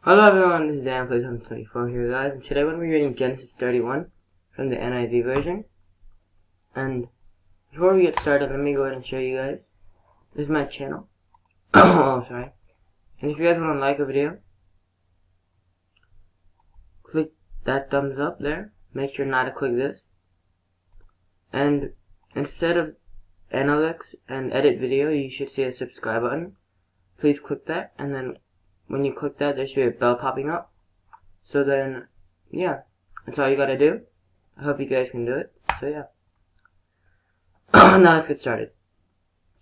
Hello everyone, this is Dan Plays 124 here guys, and today we're going to be reading Genesis 31 from the NIV version. And before we get started, let me go ahead and show you guys. This is my channel. Oh, sorry. And if you guys want to like a video, click that thumbs up there. Make sure not to click this. And instead of analytics and edit video, you should see a subscribe button. Please click that, and then when you click that, there should be a bell popping up. So then, yeah, that's all you gotta do. I hope you guys can do it. So yeah. Now let's get started.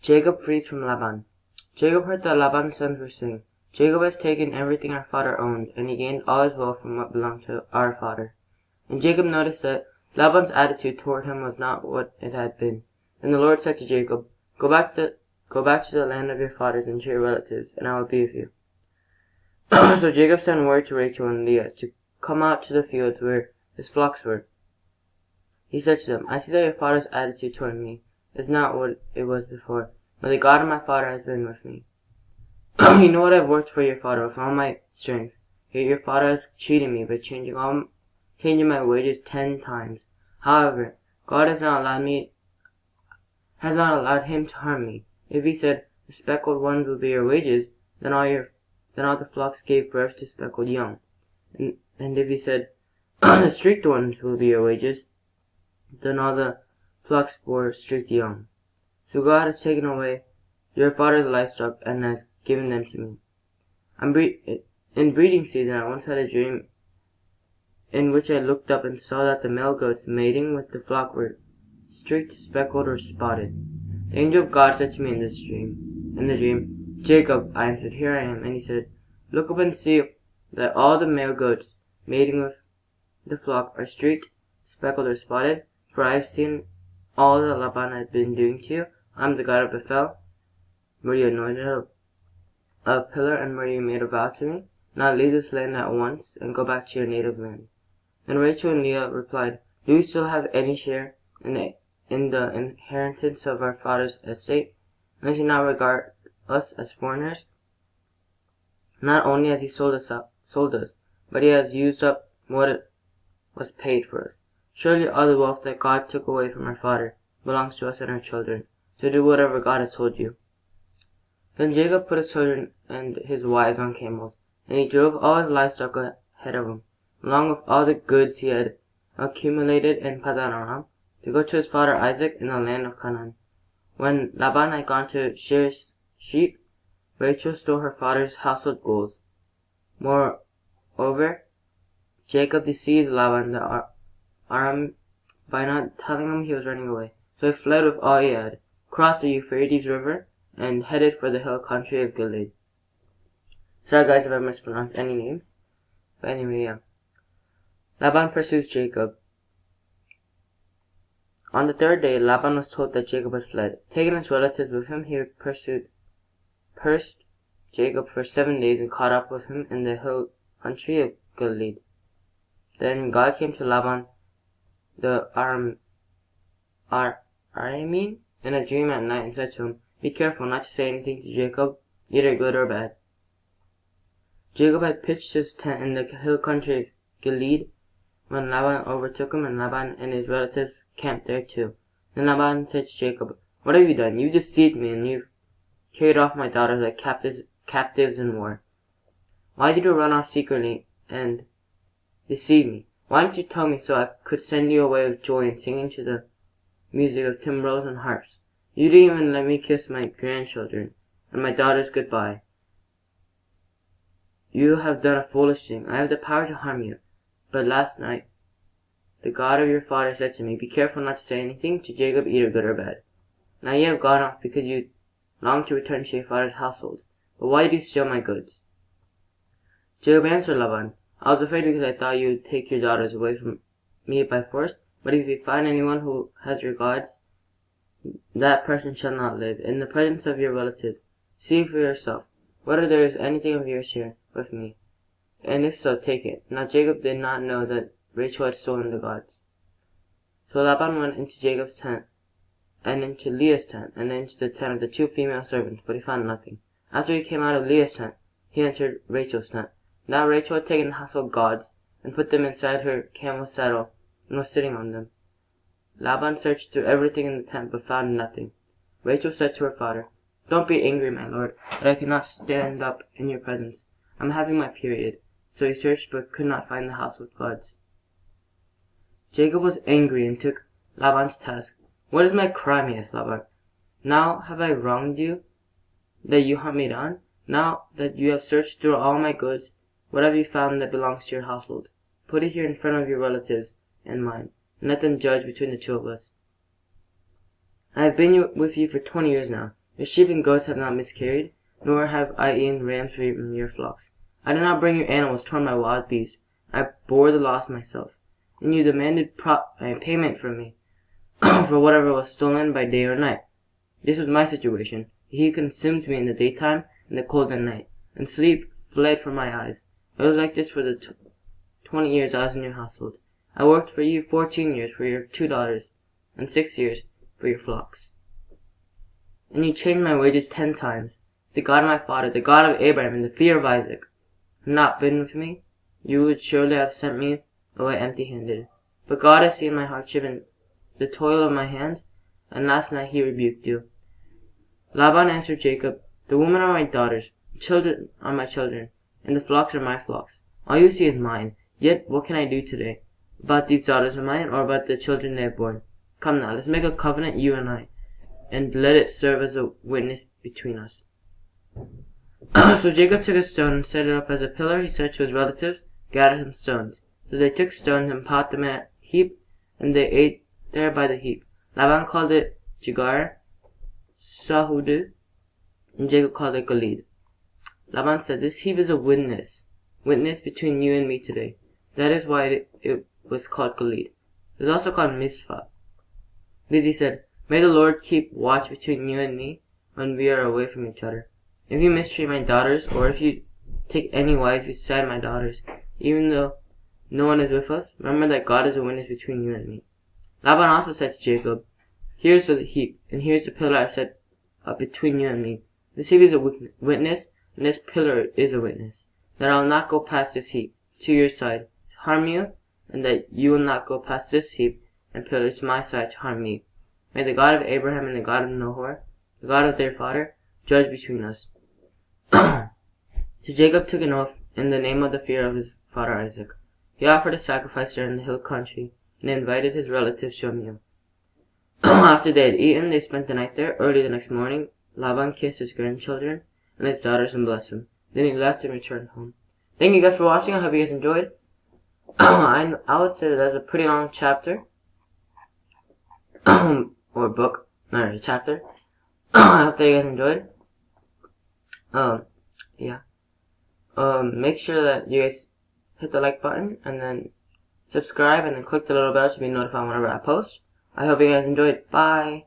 Jacob flees from Laban. Jacob heard that Laban's sons were saying, "Jacob has taken everything our father owned, and he gained all his wealth from what belonged to our father." And Jacob noticed that Laban's attitude toward him was not what it had been. And the Lord said to Jacob, Go back to the land of your fathers and to your relatives, and I will be with you." So Jacob sent word to Rachel and Leah to come out to the fields where his flocks were. He said to them, "I see that your father's attitude toward me is not what it was before, but the God of my father has been with me. You know what I've worked for your father with all my strength. Yet your father has cheated me by changing my wages 10 times. However, God has not allowed him to harm me. If he said, 'The speckled ones will be your wages,' then all the flocks gave birth to speckled young. And if he said, 'The streaked ones will be your wages,' then all the flocks bore streaked young. So God has taken away your father's livestock and has given them to me. In breeding season, I once had a dream in which I looked up and saw that the male goats mating with the flock were streaked, speckled, or spotted. The angel of God said to me in the dream, 'Jacob,' I answered, 'Here I am.' And he said, 'Look up and see that all the male goats mating with the flock are streaked, speckled, or spotted, for I have seen all that Laban has been doing to you. I am the God of Bethel, where you anointed a pillar and where you made a vow to me. Now leave this land at once and go back to your native land.' Then Rachel and Leah replied, 'Do we still have any share in the inheritance of our father's estate? And does he not regard us as foreigners? Not only has he sold us, but he has used up what was paid for us. Surely all the wealth that God took away from our father belongs to us and our children. So do whatever God has told you.' Then Jacob put his children and his wives on camels, and he drove all his livestock ahead of him, along with all the goods he had accumulated in Padan Aram, to go to his father Isaac in the land of Canaan. When Laban had gone to shear his sheep, Rachel stole her father's household goods. Moreover, Jacob deceived Laban the Aram by not telling him he was running away. So he fled with all he had, crossed the Euphrates River, and headed for the hill country of Gilead. Sorry guys if I mispronounced any names. But anyway, yeah. Laban pursues Jacob. On the third day, Laban was told that Jacob had fled. Taking his relatives with him, he pursued Jacob for 7 days and caught up with him in the hill country of Gilead. Then God came to Laban the Aramean in a dream at night and said to him, 'Be careful not to say anything to Jacob, either good or bad.' Jacob had pitched his tent in the hill country of Gilead when Laban overtook him, and Laban and his relatives camped there too. Then Laban said to Jacob, 'What have you done? You deceived me, and you've carried off my daughters like captives in war. Why did you run off secretly and deceive me? Why didn't you tell me so I could send you away with joy and singing to the music of timbrels and harps? You didn't even let me kiss my grandchildren and my daughters goodbye. You have done a foolish thing. I have the power to harm you. But last night, the God of your father said to me, 'Be careful not to say anything to Jacob, either good or bad.' Now you have gone off because you long to return to your father's household. But why did you steal my goods?' Jacob answered Laban, 'I was afraid because I thought you would take your daughters away from me by force. But if you find anyone who has your gods, that person shall not live. In the presence of your relatives, see for yourself whether there is anything of your share with me, and if so, take it.' Now Jacob did not know that Rachel had stolen the gods. So Laban went into Jacob's tent, and into Leah's tent, and into the tent of the 2 female servants, but he found nothing. After he came out of Leah's tent, he entered Rachel's tent. Now Rachel had taken the household gods and put them inside her camel's saddle and was sitting on them. Laban searched through everything in the tent but found nothing. Rachel said to her father, "Don't be angry, my lord, that I cannot stand up in your presence. I'm having my period." So he searched but could not find the household gods. Jacob was angry and took Laban's task. "What is my crime?" he asked Laban. "Now have I wronged you, that you hunt me down? Now that you have searched through all my goods, what have you found that belongs to your household? Put it here in front of your relatives and mine, and let them judge between the two of us. I have been with you for 20 years now. Your sheep and goats have not miscarried, nor have I eaten rams from your flocks. I did not bring you animals torn by wild beasts. I bore the loss myself. And you demanded payment from me for whatever was stolen by day or night. This was my situation. The heat consumed me in the daytime and the cold at night, and sleep fled from my eyes. It was like this for the 20 years I was in your household. I worked for you 14 years for your 2 daughters, and 6 years for your flocks. And you changed my wages 10 times. The God of my father, the God of Abraham, and the fear of Isaac, had not been with me, you would surely have sent me away empty-handed. But God has seen my hardship and the toil of my hands, and last night he rebuked you." Laban answered Jacob, "The women are my daughters, the children are my children, and the flocks are my flocks. All you see is mine. Yet what can I do today about these daughters of mine, or about the children they have borne? Come now, let's make a covenant, you and I, and let it serve as a witness between us." So Jacob took a stone and set it up as a pillar. He said to his relatives, "Gather some stones." So they took stones and piled them in a heap, and they ate there by the heap. Laban called it Jegar Sahud, and Jacob called it Gilead. Laban said, "This heap is a witness between you and me today." That is why it was called Gilead. It was also called Mizpah. Because he said, "May the Lord keep watch between you and me when we are away from each other. If you mistreat my daughters, or if you take any wives beside my daughters, even though no one is with us, remember that God is a witness between you and me." Laban also said to Jacob, "Here's the heap, and here's the pillar I set up between you and me. This heap is a witness, and this pillar is a witness, that I will not go past this heap to your side to harm you, and that you will not go past this heap and pillar to my side to harm me. May the God of Abraham and the God of Nahor, the God of their father, judge between us." So Jacob took an oath in the name of the fear of his father Isaac. He offered a sacrifice there in the hill country, and invited his relatives to a meal. After they had eaten, they spent the night there. Early the next morning, Laban kissed his grandchildren and his daughters and blessed them. Then he left and returned home. Thank you guys for watching. I hope you guys enjoyed. I would say that that's a pretty long chapter. Or book. Not a chapter. I hope that you guys enjoyed. Yeah. Make sure that you guys hit the like button and then subscribe and then click the little bell to be notified whenever I post. I hope you guys enjoyed. Bye.